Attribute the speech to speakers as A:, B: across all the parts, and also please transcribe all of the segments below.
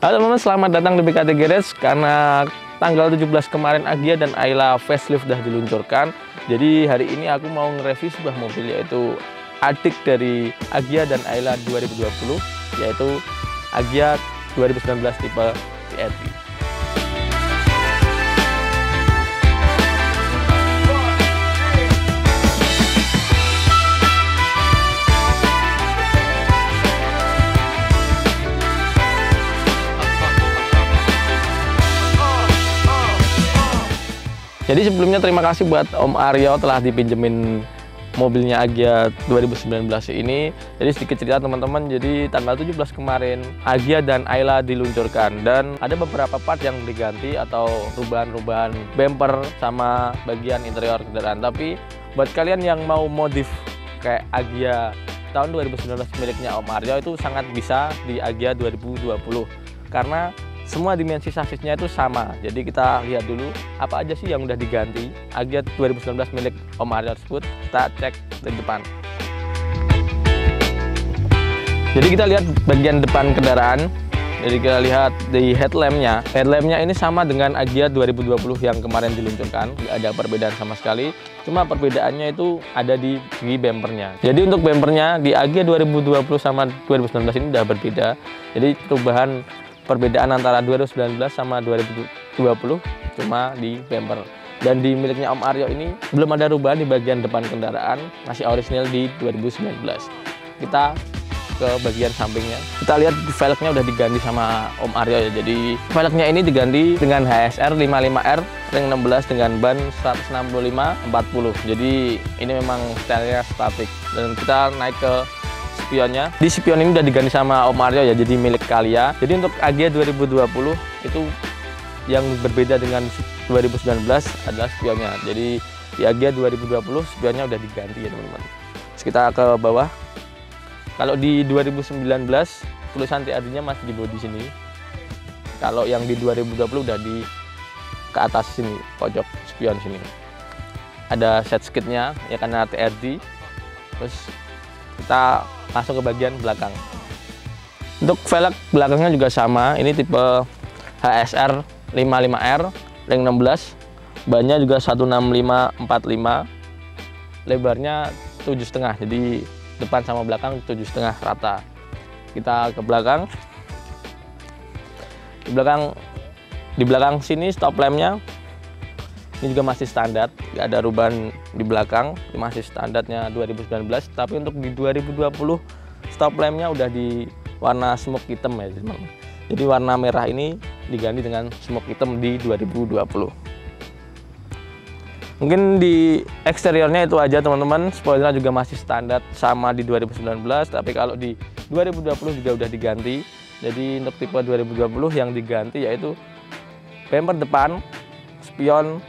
A: Halo teman-teman, selamat datang di BKT Garage. Karena tanggal 17 kemarin Agya dan Ayla facelift sudah diluncurkan. Jadi hari ini aku mau nge-review sebuah mobil, yaitu adik dari Agya dan Ayla 2020, yaitu Agya 2019 tipe TRD. Jadi sebelumnya terima kasih buat Om Aryo telah dipinjemin mobilnya Agya 2019 ini. Jadi sedikit cerita teman-teman, jadi tanggal 17 kemarin Agya dan Ayla diluncurkan. Dan ada beberapa part yang diganti atau perubahan-perubahan bumper sama bagian interior kendaraan. Tapi buat kalian yang mau modif kayak Agya tahun 2019 miliknya Om Aryo, itu sangat bisa di Agya 2020. Karena semua dimensi sasisnya itu sama. Jadi kita lihat dulu apa aja sih yang udah diganti Agya 2019 milik Om Aryo tersebut. Kita cek dari depan. Jadi kita lihat bagian depan kendaraan. Jadi kita lihat di headlampnya. Headlampnya ini sama dengan Agya 2020 yang kemarin diluncurkan. Nggak ada perbedaan sama sekali. Cuma perbedaannya itu ada di segi bumpernya. Jadi untuk bumpernya di Agya 2020 sama 2019 ini udah berbeda. Jadi perbedaan antara 2019 sama 2020 cuma di bumper. Dan di miliknya Om Aryo ini belum ada perubahan di bagian depan kendaraan, masih orisinal di 2019. Kita ke bagian sampingnya. Kita lihat velgnya udah diganti sama Om Aryo ya. Jadi velgnya ini diganti dengan HSR 55R ring 16 dengan ban 165/40. Jadi ini memang stylenya statik. Dan kita naik ke spionnya. Di spion ini udah diganti sama Om Aryo ya, jadi milik Kalia. Jadi untuk Agya 2020 itu yang berbeda dengan 2019 adalah spionnya. Jadi di Agya 2020 spionnya udah diganti ya teman-teman. Terus kita ke bawah. Kalau di 2019 tulisan TRD-nya masih di bodi sini. Kalau yang di 2020 udah di ke atas sini, pojok spion sini. Ada set skidnya ya karena TRD. Terus kita langsung ke bagian belakang. Untuk velg belakangnya juga sama, ini tipe HSR 55R ring 16, bannya juga 165/45, lebarnya 7,5, jadi depan sama belakang 7,5 rata. Kita ke belakang. Di belakang sini stop lampnya ini juga masih standar, nggak ada perubahan di belakang, masih standarnya 2019. Tapi untuk di 2020 stop lampnya udah di warna smoke hitam ya teman-teman. Jadi warna merah ini diganti dengan smoke hitam di 2020. Mungkin di eksteriornya itu aja teman-teman. Spoilernya juga masih standar sama di 2019. Tapi kalau di 2020 juga udah diganti. Jadi untuk tipe 2020 yang diganti yaitu bumper depan, spion,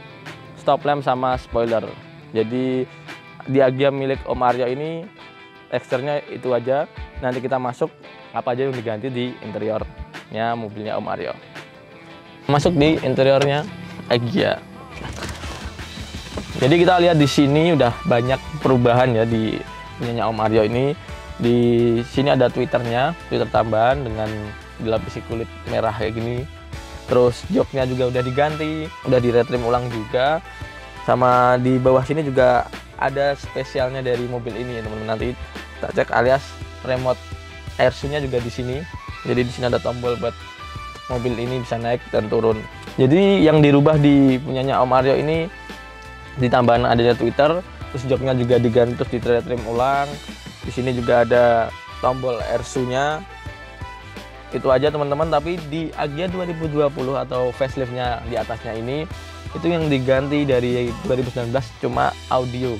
A: stop lamp sama spoiler. Jadi di Agya milik Om Aryo ini teksturnya itu aja. Nanti kita masuk apa aja yang diganti di interiornya mobilnya Om Aryo. Masuk di interiornya Agya. Jadi kita lihat di sini udah banyak perubahan ya di punyanya Om Aryo ini. Di sini ada Twitter tambahan dengan dilapisi kulit merah kayak gini. Terus joknya juga udah diganti, udah di-retrim ulang juga. Sama di bawah sini juga ada spesialnya dari mobil ini ya teman-teman. Nanti kita cek, alias remote airsunya juga di sini. Jadi di sini ada tombol buat mobil ini bisa naik dan turun. Jadi yang dirubah di punyanya Om Aryo ini ditambahin adanya Twitter, terus joknya juga diganti terus di-retrim ulang. Di sini juga ada tombol airsunya. Itu aja teman-teman. Tapi di Agya 2020 atau faceliftnya di atasnya ini, itu yang diganti dari 2019 cuma audio.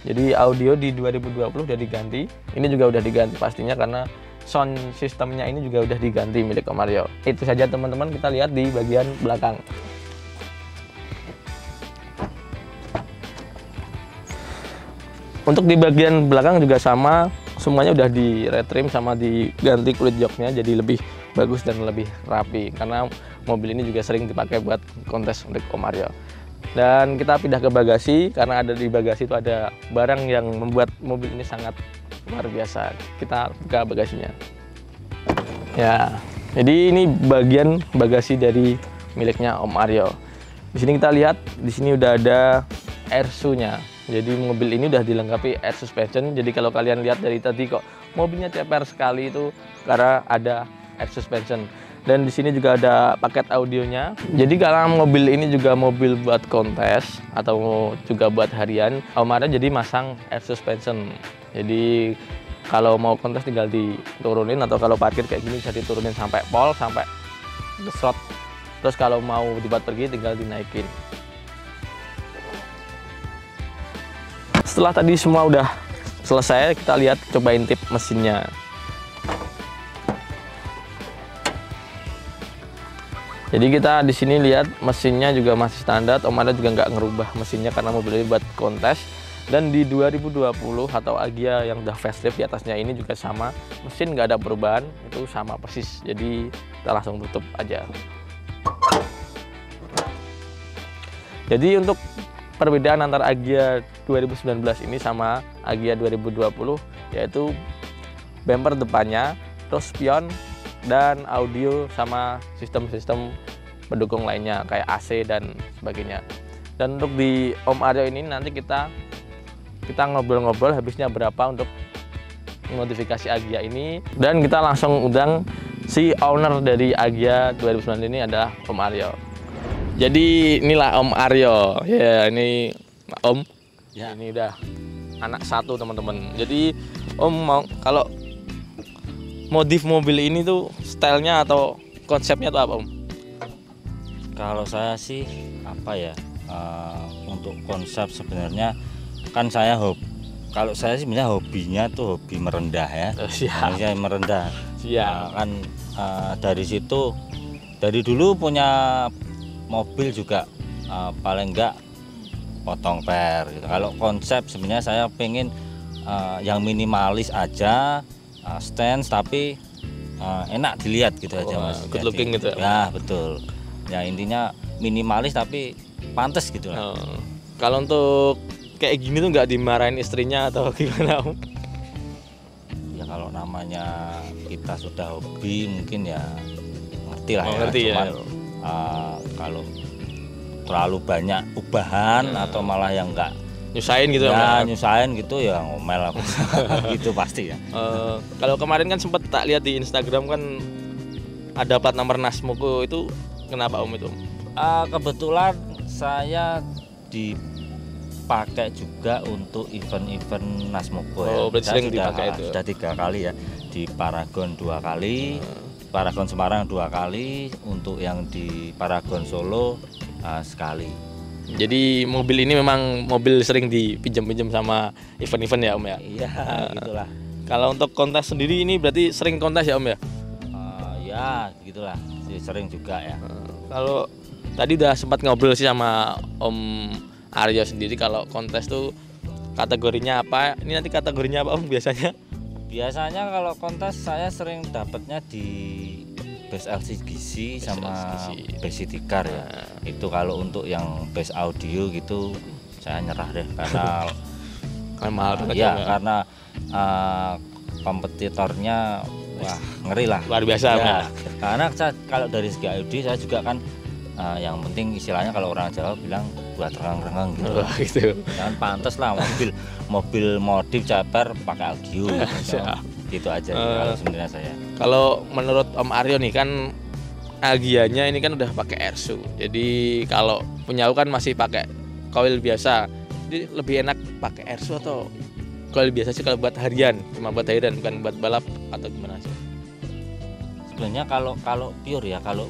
A: Jadi audio di 2020 udah diganti. Ini juga udah diganti pastinya karena sound sistemnya ini juga udah diganti milik Om Aryo. Itu saja teman-teman, kita lihat di bagian belakang. Untuk di bagian belakang juga sama, semuanya udah di retrim sama diganti kulit joknya jadi lebih bagus dan lebih rapi, karena mobil ini juga sering dipakai buat kontes untuk Om Aryo. Dan kita pindah ke bagasi, karena ada di bagasi itu ada barang yang membuat mobil ini sangat luar biasa. Kita buka bagasinya. Ya, Jadi ini bagian bagasi dari miliknya Om Aryo. Di sini kita lihat, di sini udah ada air shoe-nya. Jadi mobil ini udah dilengkapi air suspension. Jadi kalau kalian lihat dari tadi kok mobilnya ceper sekali itu karena ada air suspension. Dan di sini juga ada paket audionya. Jadi kalau mobil ini juga mobil buat kontes atau juga buat harian, Om Aryo jadi masang air suspension. Jadi kalau mau kontes tinggal diturunin, atau kalau parkir kayak gini bisa diturunin sampai pol, sampai slot. Terus kalau mau dibuat pergi tinggal dinaikin. Setelah tadi semua udah selesai, kita lihat cobain tip mesinnya. Jadi kita di sini lihat mesinnya juga masih standar. Om Aryo juga nggak ngerubah mesinnya karena mobil ini buat kontes. Dan di 2020 atau Agya yang udah facelift di atasnya ini juga sama, mesin nggak ada perubahan, itu sama persis. Jadi kita langsung tutup aja. Jadi untuk perbedaan antara Agya 2019 ini sama Agya 2020 yaitu bumper depannya, terus spion, dan audio sama sistem-sistem pendukung lainnya kayak AC dan sebagainya. Dan untuk di Om Aryo ini nanti kita ngobrol-ngobrol habisnya berapa untuk modifikasi Agya ini, dan kita langsung undang si owner dari Agya 2009 ini adalah Om Aryo. Jadi inilah Om Aryo ya, ini Om ya, ini udah anak satu teman-teman. Jadi Om mau kalau modif mobil ini tuh stylenya atau konsepnya tuh apa Om?
B: Kalau saya sih apa ya, untuk konsep sebenarnya kan kalau saya sih sebenarnya hobinya tuh hobi merendah ya.
A: Siap.
B: Saya merendah.
A: Siap.
B: Kan dari situ, dari dulu punya mobil juga paling enggak potong per gitu. Kalau konsep sebenarnya saya pengen yang minimalis aja, stance tapi enak dilihat gitu aja Mas.
A: Good looking gitu
B: ya. Betul. Ya intinya minimalis tapi pantas gitu lah.
A: Kalau untuk kayak gini tuh nggak dimarahin istrinya atau gimana Om?
B: Ya kalau namanya kita sudah hobi mungkin ya ngerti lah ya.
A: Ngerti
B: Cuman
A: ya.
B: Kalau terlalu banyak ubahan atau malah yang enggak
A: Nyusahin gitu
B: ya, nyusahin gitu ya ngomel aku. Gitu pasti ya.
A: Kalau kemarin kan sempat tak lihat di Instagram kan ada plat nomor Nasmoko, itu kenapa Om itu?
B: Kebetulan saya dipakai juga untuk event-event Nasmoko ya.
A: Berarti sering dipakai itu.
B: Sudah 3 kali ya, di Paragon 2 kali, Paragon Semarang 2 kali, untuk yang di Paragon Solo sekali.
A: Jadi mobil ini memang mobil sering dipinjam-pinjam sama event-event ya Om ya?
B: Iya, gitulah.
A: Kalau untuk kontes sendiri ini berarti sering kontes ya Om ya?
B: Ya, gitulah. Sering juga ya.
A: Kalau tadi udah sempat ngobrol sih sama Om Aryo sendiri, kalau kontes tuh kategorinya apa? Ini nanti kategorinya apa Om biasanya?
B: Biasanya kalau kontes saya sering dapatnya di bass LCGC sama bass city car ya. Itu kalau untuk yang bass audio gitu saya nyerah deh karena
A: mahal
B: ya karena kompetitornya wah ngeri lah.
A: Luar biasa
B: ya. Karena kalau dari segi audio saya juga kan yang penting istilahnya kalau orang Jawa bilang buat rengang-rengang gitu.
A: Gitu.
B: Jangan pantas lah mobil modif ceper pakai audio. Gitu aja kalau sebenarnya saya.
A: Kalau menurut Om Aryo nih kan Agianya ini kan udah pakai air shoe. Jadi kalau punya aku kan masih pakai coil biasa. Jadi lebih enak pakai air shoe atau coil biasa sih kalau buat harian, cuma buat harian bukan buat balap atau gimana sih?
B: Sebenarnya kalau pure ya, kalau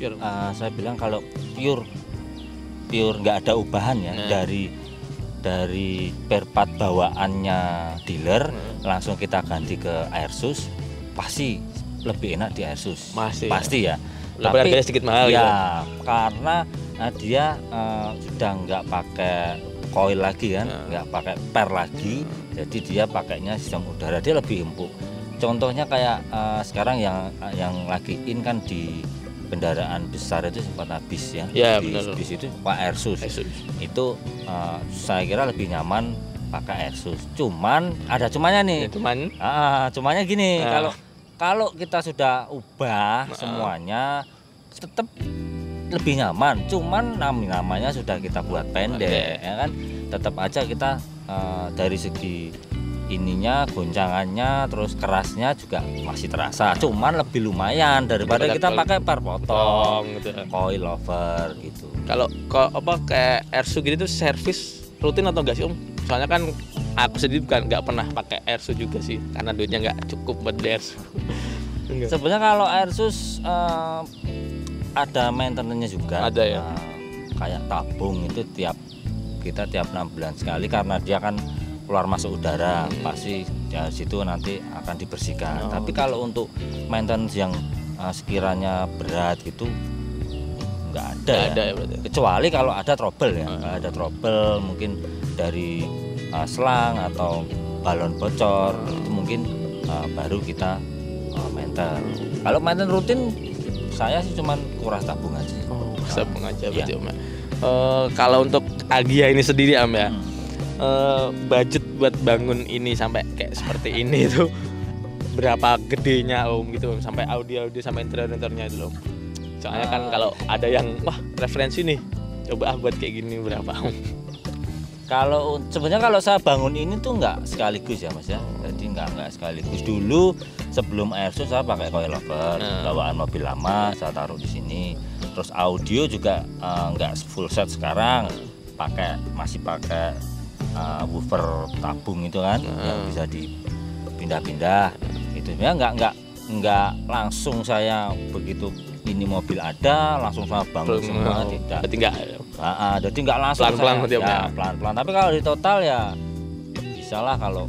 B: saya bilang kalau pure nggak ada ubahan ya dari spare part bawaannya dealer langsung kita ganti ke Airsus, pasti lebih enak di Airsus. Pasti ya.
A: Tapi harganya sedikit mahal
B: ya,
A: gitu.
B: Karena dia sudah nggak pakai coil lagi kan, nggak pakai per lagi, jadi dia pakainya sistem udara, dia lebih empuk. Contohnya kayak sekarang yang lagi in kan di kendaraan besar itu sempat habis ya, bis itu Pak Airsus. Itu saya kira lebih nyaman pakai Airsus. Cuman ada cumanya nih.
A: Cumannya
B: gini, Kalau kita sudah ubah semuanya tetap lebih nyaman, cuman namanya sudah kita buat pendek ya kan, tetap aja kita dari segi ininya, goncangannya, terus kerasnya juga masih terasa, cuman lebih lumayan daripada kita pakai per potong
A: gitu.
B: Coil over gitu.
A: Kalau kayak Airsu gitu tuh servis rutin atau enggak sih Om? Soalnya kan aku sendiri nggak pernah pakai Airsu juga sih, karena duitnya nggak cukup buat beli Airsu.
B: Sebenarnya kalau Airsus ada maintenance-nya juga.
A: Ada ya.
B: Kayak tabung itu kita tiap 6 bulan sekali, karena dia kan keluar masuk udara, pasti ya situ nanti akan dibersihkan. Tapi kalau untuk maintenance yang sekiranya berat gitu nggak ada,
A: ya berarti.
B: Kecuali kalau ada trouble ya. Kalau ada trouble mungkin dari selang atau balon bocor, itu mungkin baru kita maintenance. Kalau maintenance rutin saya sih cuman kuras tabung aja.
A: Tabung aja berarti Om. Kalau untuk Agia ini sendiri Om ya, budget buat bangun ini sampai kayak seperti ini itu berapa gedenya Om gitu Om, sampai audio sampai interior-interiornya itu Om. Soalnya kan kalau ada yang referensi nih, coba buat kayak gini berapa Om?
B: Kalau sebenarnya kalau saya bangun ini tuh nggak sekaligus ya Mas ya, jadi nggak sekaligus. Dulu sebelum Airsus saya pakai coilover, bawaan mobil lama saya taruh di sini. Terus audio juga nggak full set sekarang, masih pakai woofer tabung itu kan, yang bisa dipindah-pindah. Itu ya nggak langsung saya begitu ini mobil ada langsung saya bangun semua, tidak.
A: Berarti nggak.
B: Jadi nggak langsung
A: pelan-pelan
B: pelan-pelan. Tapi kalau di total ya bisa lah kalau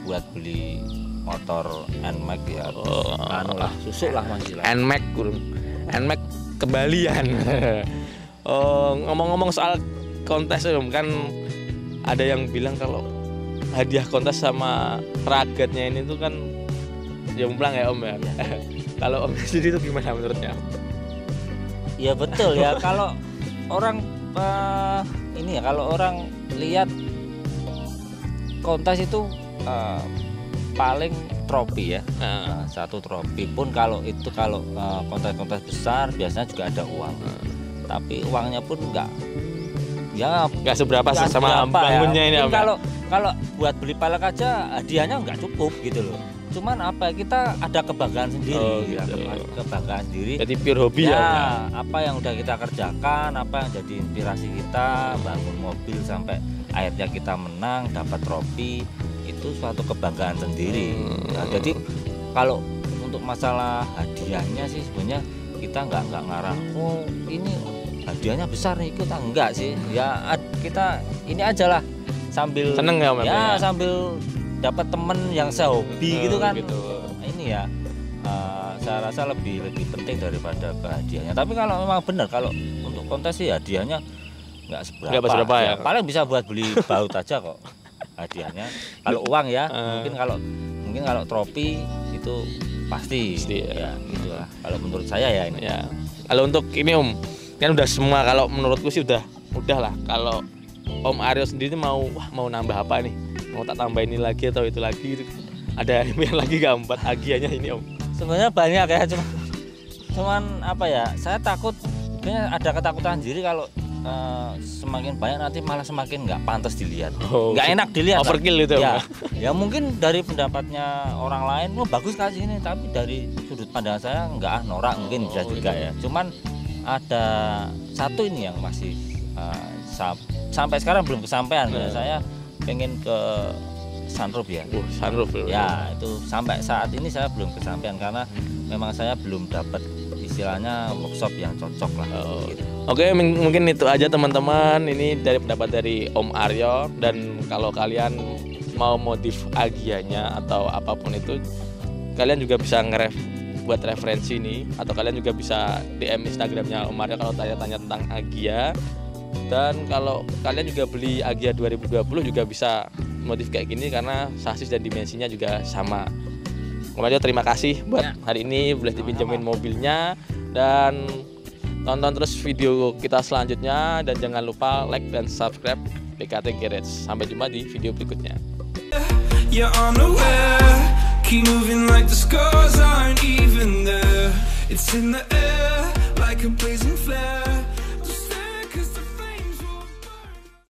B: buat beli motor NMAX ya, susuk lah masih lah.
A: NMAX kembalian. Ngomong-ngomong soal kontes Om, kan ada yang bilang kalau hadiah kontes sama ragatnya ini tuh kan jomplang ya Om ya. Kalau Om sendiri itu gimana menurutnya?
B: Ya betul ya, kalau orang kalau orang lihat kontes itu paling trofi ya. Satu trofi pun kalau kontes-kontes besar biasanya juga ada uang. Tapi uangnya pun nggak seberapa sama bangunnya ya. Ini. Kalau buat beli palak aja hadiahnya nggak cukup gitu loh. Cuman kita ada kebanggaan sendiri, kebanggaan sendiri.
A: Jadi pure hobi ya.
B: Apa yang udah kita kerjakan, apa yang jadi inspirasi kita, bangun mobil sampai akhirnya kita menang, dapat trofi, itu suatu kebanggaan sendiri. Nah, jadi kalau untuk masalah hadiahnya sih sebenarnya kita nggak ngarah. Oh ini hadiahnya besar nih, kita enggak sih. Ya kita ini aja lah sambil
A: seneng ya,
B: sambil dapat temen yang sehobi gitu kan. Ini ya saya rasa lebih penting daripada hadiahnya. Tapi kalau memang benar kalau untuk kontes sih hadiahnya nggak seberapa ya. Paling bisa buat beli baut aja kok hadiahnya. Kalau uang ya, mungkin kalau trofi itu pasti ya gitu lah. Kalau menurut saya ya ini.
A: Ya. Kalau untuk ini Om, kan udah semua, kalau menurutku sih udah lah. Kalau Om Aryo sendiri mau nambah apa nih? Mau tak tambah ini lagi atau itu lagi? Ada yang lagi gak buat Agianya ini Om?
B: Sebenarnya banyak ya, cuman apa ya? Saya takut, kayaknya ada ketakutan sendiri kalau semakin banyak nanti malah semakin nggak pantas dilihat, nggak enak dilihat.
A: Overkill itu
B: ya mungkin dari pendapatnya orang lain, bagus kasih ini, tapi dari sudut pandang saya nggak norak mungkin bisa juga ya. Cuman ada satu ini yang masih sampai sekarang belum kesampaian. Saya pengen ke sunroof ya.
A: Sunroof
B: ya, itu sampai saat ini saya belum kesampaian karena memang saya belum dapat istilahnya workshop yang cocok lah. Gitu.
A: Oke, mungkin itu aja teman-teman. Ini dari pendapat dari Om Aryo. Dan kalau kalian mau modif Agianya atau apapun itu, kalian juga bisa buat referensi ini, atau kalian juga bisa DM Instagramnya Om Aryo kalau tanya-tanya tentang Agia. Dan kalau kalian juga beli Agia 2020 juga bisa modif kayak gini karena sasis dan dimensinya juga sama. Om Aryo terima kasih buat hari ini boleh dipinjemin mobilnya, dan tonton terus video kita selanjutnya, dan jangan lupa like dan subscribe PKT Garage. Sampai jumpa di video berikutnya.
C: Keep moving like the scars aren't even there. It's in the air.